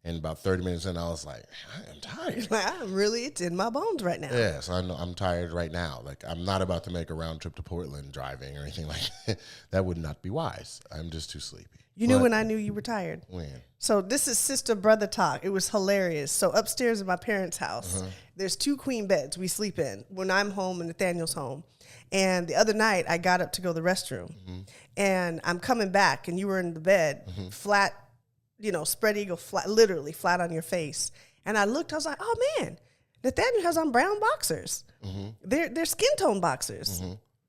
And about 30 minutes in, I was like, I am tired. It's in my bones right now. Yes, I know I'm tired right now. Like, I'm not about to make a round trip to Portland driving or anything like that. That would not be wise. I'm just too sleepy. You knew when I knew you were tired? When? So this is sister-brother talk. It was hilarious. So upstairs in my parents' house, there's 2 queen beds we sleep in when I'm home and Nathaniel's home. And the other night, I got up to go to the restroom. And I'm coming back, and you were in the bed, flat, spread eagle, flat, literally flat on your face. And I looked, I was like, oh man, Nathaniel has on brown boxers. They're skin tone boxers.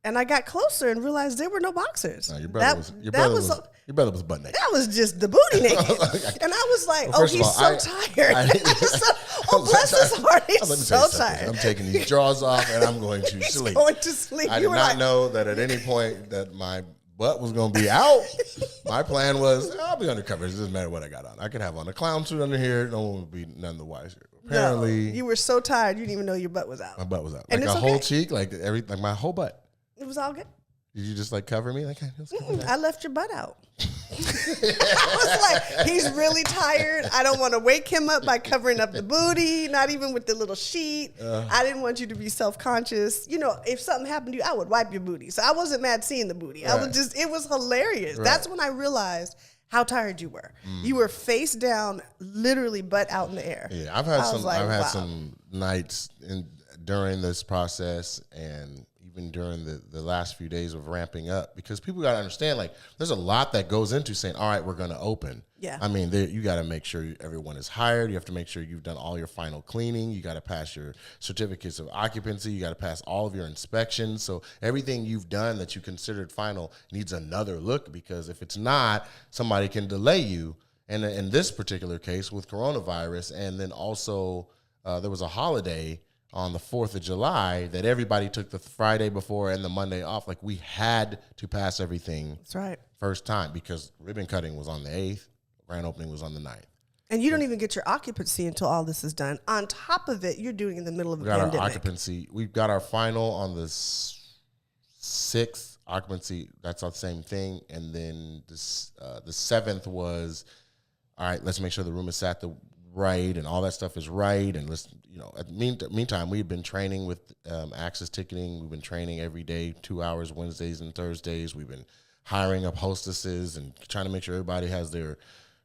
And I got closer and realized there were no boxers. No, your brother was butt naked. That was just the booty naked. And I was like, he's so tired. Bless his heart, he's so tired. I'm taking these drawers off and I'm going to sleep. Going to sleep. I did not know that at any point that my butt was going to be out. My plan was, I'll be undercover. It doesn't matter what I got on. I could have on a clown suit under here. No one would be none the wiser. Apparently. No, you were so tired, you didn't even know your butt was out. My butt was out. And like a whole cheek, like my whole butt. It was all good. Did you just cover me? I left your butt out. I was like, he's really tired. I don't want to wake him up by covering up the booty, not even with the little sheet. I didn't want you to be self-conscious. If something happened to you, I would wipe your booty. So I wasn't mad seeing the booty. Right. It was hilarious. Right. That's when I realized how tired you were. You were face down, literally butt out in the air. Yeah, I've had some nights during this process and even during the last few days of ramping up, because people got to understand, there's a lot that goes into saying, all right, we're going to open. Yeah. I mean, you got to make sure everyone is hired. You have to make sure you've done all your final cleaning. You got to pass your certificates of occupancy. You got to pass all of your inspections. So everything you've done that you considered final needs another look, because if it's not, somebody can delay you. And in this particular case with coronavirus, and then also there was a holiday on the 4th of July that everybody took the Friday before and the Monday off. We had to pass everything. That's right. First time, because ribbon cutting was on the 8th, grand opening was on the 9th. And you don't even get your occupancy until all this is done. On top of it, you're doing in the middle of a pandemic. We got our occupancy. We've got our final on the 6th occupancy. That's the same thing. And then the 7th was, all right, let's make sure the room is sat right and all that stuff is right. And let's, at the meantime, we've been training with Access Ticketing. We've been training every day, 2 hours, Wednesdays and Thursdays. We've been hiring up hostesses and trying to make sure everybody has their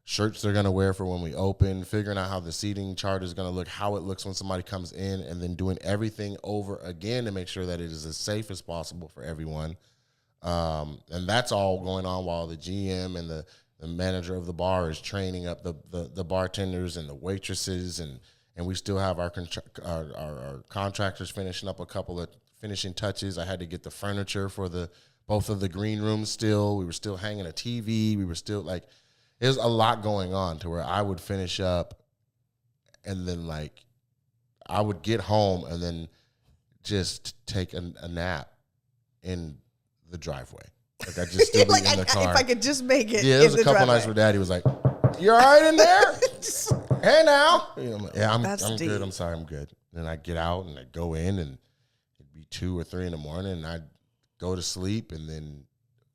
shirts they're going to wear for when we open, figuring out how the seating chart is going to look, how it looks when somebody comes in, and then doing everything over again to make sure that it is as safe as possible for everyone. And that's all going on while the GM and the manager of the bar is training up the bartenders and the waitresses, and we still have our contractors finishing up a couple of finishing touches. I had to get the furniture for both of the green rooms still. We were still hanging a TV. We were still there's a lot going on to where I would finish up and then I would get home and then just take a nap in the driveway. I just still be in the car. If I could just make it. Yeah, there was a couple nights where Daddy was like, "You all right in there? Hey now." I'm deep. good. I'm sorry, I'm good. Then I get out and I go in, and it'd be 2 or 3 in the morning, and I'd go to sleep and then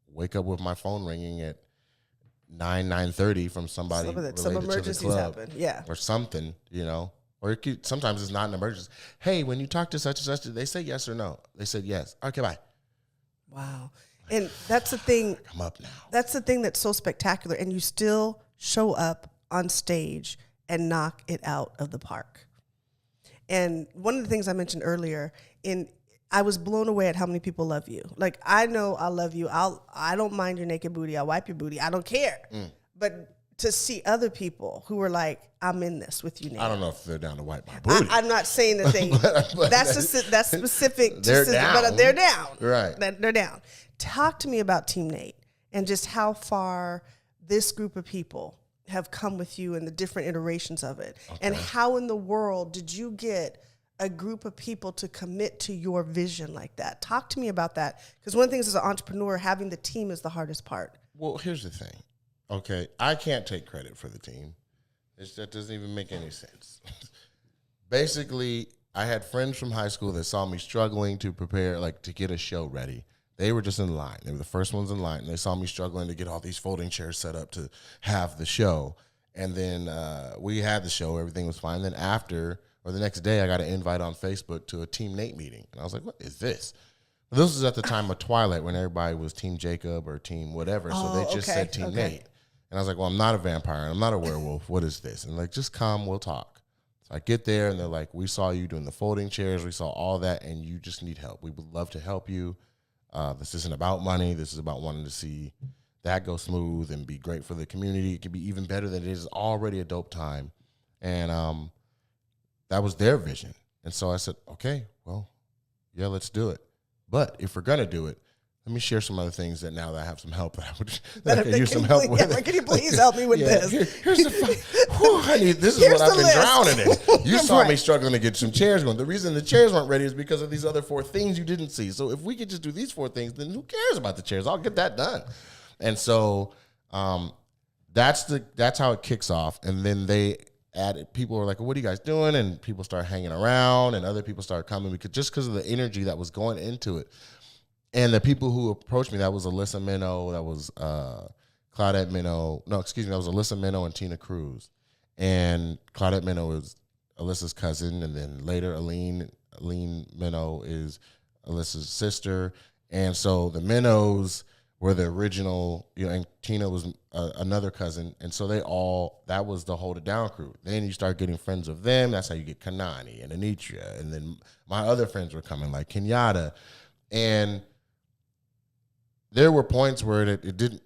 wake up with my phone ringing at 9:30 from somebody related some to emergencies the club, happen. Yeah, or something, Or sometimes it's not an emergency. Hey, when you talk to such and such, they say yes or no? They said yes. Okay, bye. Wow. And that's the thing. I'm up now. That's the thing that's so spectacular. And you still show up on stage and knock it out of the park. And one of the things I mentioned earlier, I was blown away at how many people love you. Like, I know I love you. I don't mind your naked booty. I'll wipe your booty. I don't care. But to see other people who are like, I'm in this with you now. I don't know if they're down to wipe my booty. I'm not saying that they. but that's specific. They're to down. But they're down. Right. They're down. Talk to me about Team Nate and just how far this group of people have come with you and the different iterations of it. Okay. And how in the world did you get a group of people to commit to your vision like that? Talk to me about that. Because one of the things as an entrepreneur, having the team is the hardest part. Well, here's the thing. Okay, I can't take credit for the team. That doesn't even make any sense. Basically, I had friends from high school that saw me struggling to prepare, like to get a show ready. They were just in line. They were the first ones in line. And they saw me struggling to get all these folding chairs set up to have the show. And then we had the show. Everything was fine. Then after, or the next day, I got an invite on Facebook to a Team Nate meeting. And I was like, what is this? This was at the time of Twilight when everybody was Team Jacob or Team whatever. So they just said Team Nate. And I was like, well, I'm not a vampire. I'm not a werewolf. What is this? And like, just come, we'll talk. So I get there, and they're like, we saw you doing the folding chairs. We saw all that, and you just need help. We would love to help you. This isn't about money. This is about wanting to see that go smooth and be great for the community. It can be even better than it is. Already a dope time. And that was their vision. And so I said, okay, well, yeah, let's do it. But if we're going to do it, let me share some other things that now that I have some help that I can use some help with. Yeah, can you please help me with this? Here's the this is what I've been drowning in. You saw me struggling to get some chairs going. The reason the chairs weren't ready is because of these other 4 things you didn't see. So if we could just do these 4 things, then who cares about the chairs? I'll get that done. And so that's how it kicks off. And then they added, people were like, well, what are you guys doing? And people start hanging around, and other people start coming because of the energy that was going into it. And the people who approached me, that was Alyssa Minnow, that was Claudette Minnow. No, excuse me, that was Alyssa Minnow and Tina Cruz. And Claudette Minnow is Alyssa's cousin, and then later Aline Minnow is Alyssa's sister. And so the Minnows were the original, and Tina was another cousin. And so that was the Hold It Down crew. Then you start getting friends of them. That's how you get Kanani and Anitra. And then my other friends were coming, like Kenyatta. And there were points where it didn't,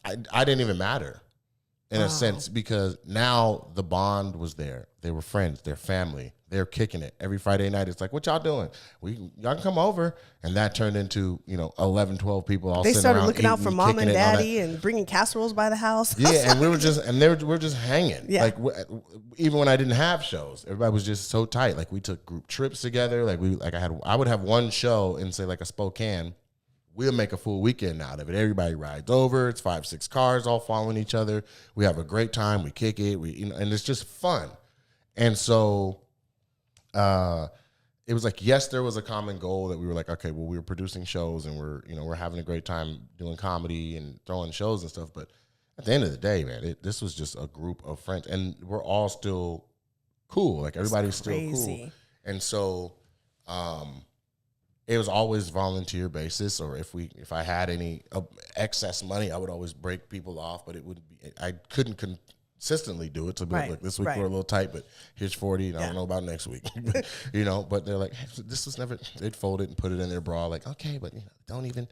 I didn't even matter in a sense, because now the bond was there. They were friends, they're family, they're kicking it. Every Friday night, it's like, what y'all doing? Y'all can come over. And that turned into, 11, 12 people all sitting around. They started looking out for mom and daddy and bringing casseroles by the house. Yeah, and we were just hanging. Yeah. Like, even when I didn't have shows, everybody was just so tight. Like, we took group trips together. I would have one show in, say, like a Spokane. We'll make a full weekend out of it. Everybody rides over. It's 5, 6 cars all following each other. We have a great time. We kick it. And it's just fun. And so it was like, yes, there was a common goal that we were like, okay, well, we were producing shows and we're having a great time doing comedy and throwing shows and stuff. But at the end of the day, man, this was just a group of friends, and we're all still cool. Like, everybody's still cool. And so, it was always volunteer basis, or if I had any excess money, I would always break people off, but I couldn't consistently do it. So be like, look, this week we're a little tight, but here's 40, and I don't know about next week. But they're like, hey, this was never, they'd fold it and put it in their bra, like, okay, but don't even,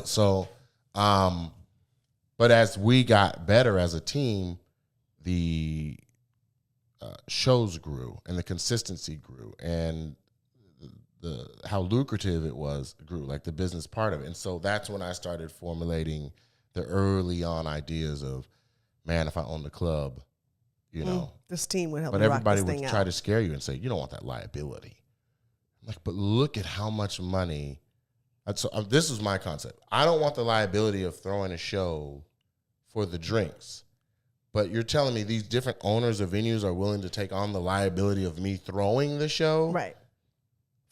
so, but as we got better as a team, the shows grew and the consistency grew, and how lucrative it was grew, like the business part of it. And so that's when I started formulating the early on ideas of, man, if I owned a club, this team would help. But everybody would try to scare you and say, you don't want that liability. I'm like, but look at how much money. So this is my concept. I don't want the liability of throwing a show for the drinks. But you're telling me these different owners of venues are willing to take on the liability of me throwing the show? Right.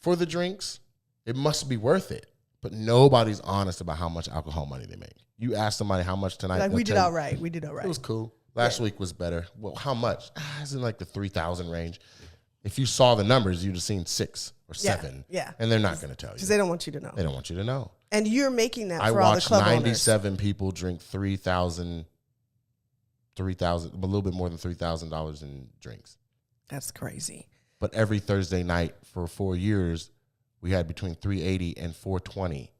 For the drinks, it must be worth it. But nobody's honest about how much alcohol money they make. You ask somebody how much tonight. Like, we did all right. It was cool. Last week was better. Well, how much? It's in like the 3,000 range. If you saw the numbers, you'd have seen 6 or 7. Yeah. And they're not going to tell you. Because they don't want you to know. They don't want you to know. And you're making that for all the club owners. I watched 97 people drink $3,000, a little bit more than $3,000 in drinks. That's crazy. But every Thursday night for 4 years, we had between 380 and 420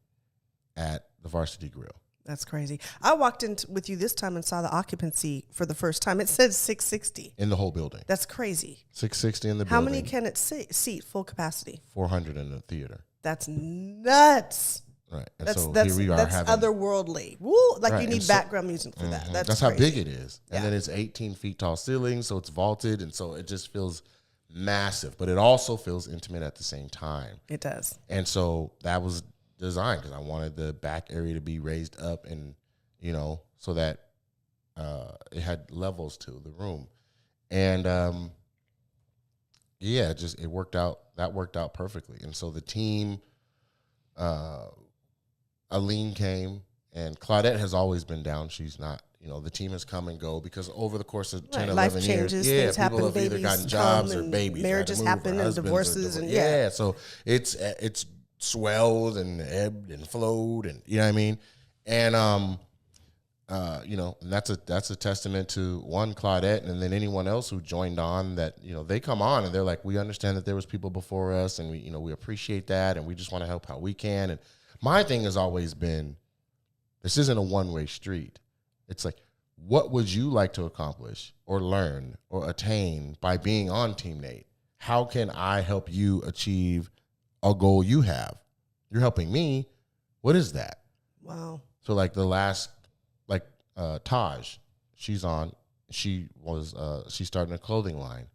at the Varsity Grill. That's crazy. I walked in with you this time and saw the occupancy for the first time. It said 660. In the whole building. That's crazy. 660 in the How building. many can it seat full capacity? 400 in the theater. That's nuts. Right. And That's so that's here we are that's having, otherworldly. Woo! Like right, you need so- background music for that. That's how crazy. big it is. And Yeah. then it's 18 feet tall ceilings, so it's vaulted, and so it just feels massive. But it also feels intimate at the same time. It does. And so that was designed because I wanted the back area to be raised up and, you know, so that it had levels to the room. And yeah, it worked out. That worked out perfectly. And so the team, Aline came, and Claudette has always been down. She's not, you know, the team has come and go because over the course of 10, Right, 11 life years, changes, yeah, things people happen, have either babies gotten jobs come or and babies, marriages had to move, happen or and husbands or divorces and yeah. So it's swelled and ebbed and flowed, and you know what I mean. And you know, and that's a testament to one, Claudette, and then anyone else who joined on. That, you know, they come on and they're like, we understand that there was people before us, and we, you know, we appreciate that, and we just want to help how we can. And my thing has always been, this isn't a one-way street. It's like, what would you like to accomplish or learn or attain by being on Team Nate? How can I help you achieve a goal you have? You're helping me. What is that? Wow. So like the last, like Taj, she's on. She started a clothing line,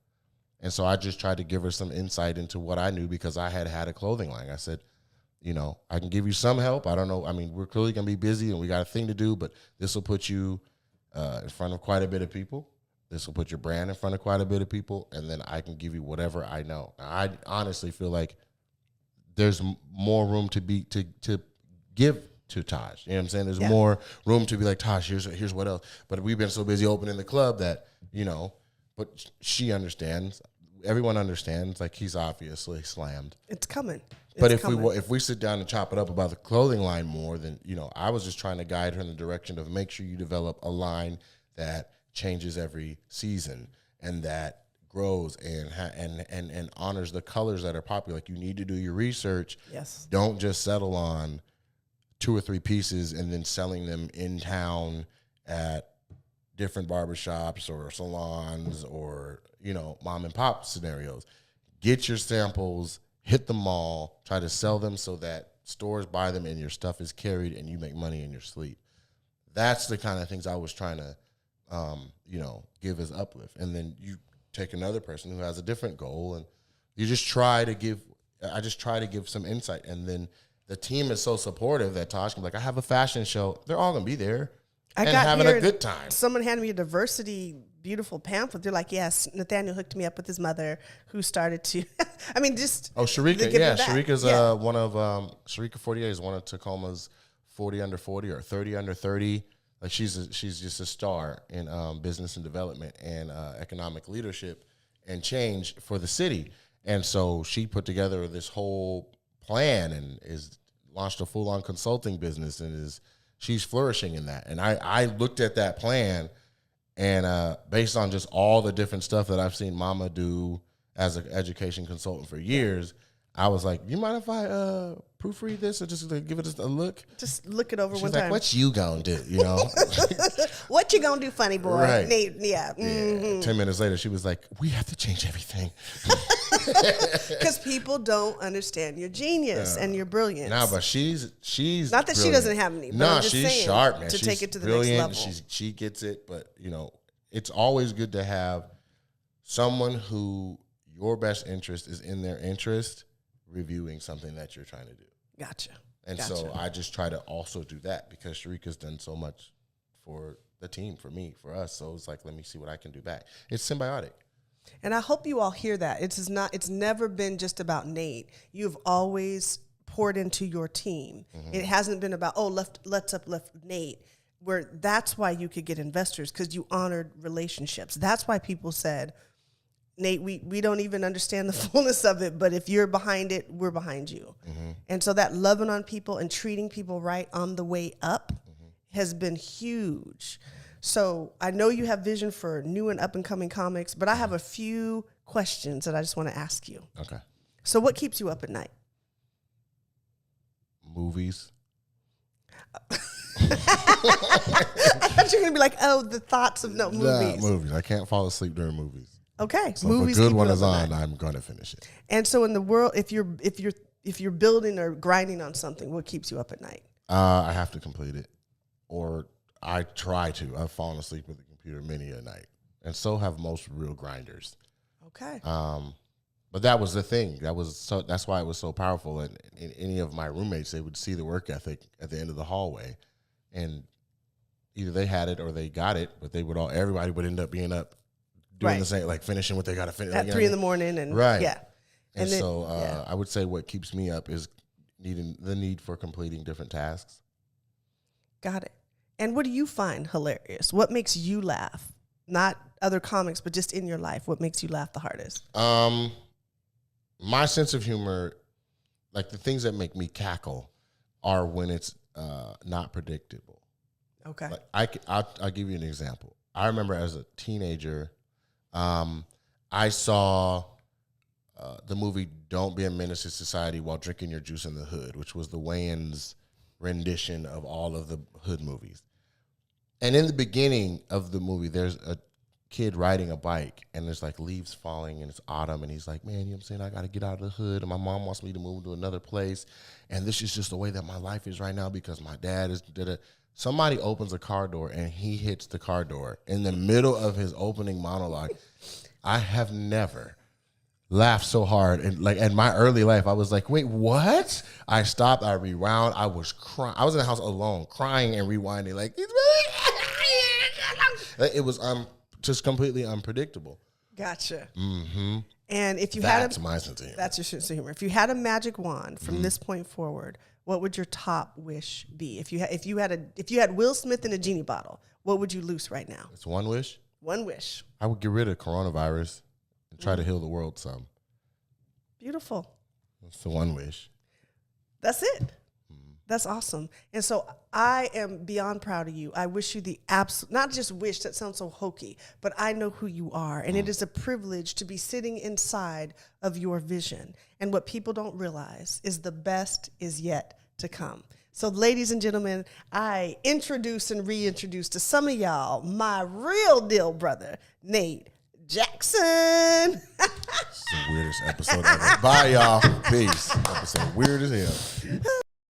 and so I just tried to give her some insight into what I knew because I had a clothing line. I said, you know, I can give you some help. I don't know. I mean, we're clearly gonna be busy and we got a thing to do, but this will put you in front of quite a bit of people. This will put your brand in front of quite a bit of people, and then I can give you whatever I know. Now, I honestly feel like there's more room to give to Taj. You know what I'm saying? There's more room to be like, Taj, here's what else. But we've been so busy opening the club that, you know, but she understands. Everyone understands. Like, he's obviously slammed. It's coming. But if we sit down and chop it up about the clothing line more, then, you know, I was just trying to guide her in the direction of make sure you develop a line that changes every season and that grows and honors the colors that are popular. Like, you need to do your research. Yes. Don't just settle on 2 or 3 pieces and then selling them in town at different barbershops or salons or, you know, mom and pop scenarios. Get your samples, hit the mall, try to sell them so that stores buy them and your stuff is carried and you make money in your sleep. That's the kind of things I was trying to, you know, give as uplift. And then you take another person who has a different goal and you just try to give, I just try to give some insight. And then the team is so supportive that Tosh can be like, I have a fashion show. They're all going to be there and having a good time. Someone handed me a diversity beautiful pamphlet. They're like, yes, Nathaniel hooked me up with his mother who started to, I mean, just. Oh, Sharika. Yeah, Sharika's one of, Sharika 48 is one of Tacoma's 40 under 40 or 30 under 30. Like, she's just a star in business and development and economic leadership and change for the city. And so she put together this whole plan and is launched a full-on consulting business and she's flourishing in that. And I looked at that plan and based on just all the different stuff that I've seen Mama do as an education consultant for years, I was like, you mind if I proofread this or just give it a look? Just look it over She's one like, time. what you gonna do, you know? What you gonna do, funny boy? Right. Nate, yeah. Mm-hmm. 10 minutes later, she was like, we have to change everything. Because people don't understand your genius and your brilliance. No, but she's not that brilliant. she doesn't have any. But No, I'm just she's saying, sharp, man. To She's take it to the brilliant. next level. She gets it, but you know, it's always good to have someone who your best interest is in their interest reviewing something that you're trying to do. Gotcha. And so I just try to also do that because Sharika's done so much for the team, for me, for us. So it's like, let me see what I can do back. It's symbiotic. And I hope you all hear that. It's never been just about Nate. You've always poured into your team. Mm-hmm. It hasn't been about, let's uplift Nate, where that's why you could get investors, because you honored relationships. That's why people said, Nate, we don't even understand the fullness of it, but if you're behind it, we're behind you. Mm-hmm. And so that loving on people and treating people right on the way up has been huge. So I know you have vision for new and up-and-coming comics, but I have a few questions that I just want to ask you. Okay. So what keeps you up at night? Movies. I thought you were gonna be like, oh, the thoughts of movies. Nah, movies. I can't fall asleep during movies. Okay, So movies. if a good keep one you is up at on, night. I'm gonna finish it. And so in the world, if you're building or grinding on something, what keeps you up at night? I have to complete it, or I try to. I've fallen asleep with the computer many a night, and so have most real grinders. Okay. But that was the thing. That's why it was so powerful. And any of my roommates, they would see the work ethic at the end of the hallway, and either they had it or they got it. But everybody would end up being up doing the same, like finishing what they got to finish At 3 a.m, and right, yeah. And so I would say what keeps me up is the need for completing different tasks. Got it. And what do you find hilarious? What makes you laugh? Not other comics, but just in your life, what makes you laugh the hardest? My sense of humor, like the things that make me cackle, are when it's not predictable. Okay. Like I'll give you an example. I remember as a teenager, I saw the movie "Don't Be a Menace to Society While Drinking Your Juice in the Hood," which was the Wayans rendition of all of the Hood movies. And in the beginning of the movie, there's a kid riding a bike, and there's like leaves falling, and it's autumn, and he's like, man, you know what I'm saying? I got to get out of the hood, and my mom wants me to move to another place, and this is just the way that my life is right now because my dad is da-da. Somebody opens a car door, and he hits the car door in the middle of his opening monologue. I have never laughed so hard, and like in my early life, I was like, wait, what? I stopped, I rewound, I was crying. I was in the house alone, crying and rewinding, like, it was just completely unpredictable. Gotcha. Mm-hmm. And if you That's had my sense of humor. that's your sense of humor. If you had a magic wand from this point forward, what would your top wish be? If you had Will Smith in a genie bottle, what would you loose right now? It's one wish. One wish. I would get rid of coronavirus and try to heal the world some. Beautiful. That's the one wish. That's it. That's awesome. And so I am beyond proud of you. I wish you the absolute, not just wish, that sounds so hokey, but I know who you are. And it is a privilege to be sitting inside of your vision. And what people don't realize is the best is yet to come. So ladies and gentlemen, I introduce and reintroduce to some of y'all my real deal brother, Nate Jackson. This is the weirdest episode ever. Bye, y'all. Peace. Episode weird as hell.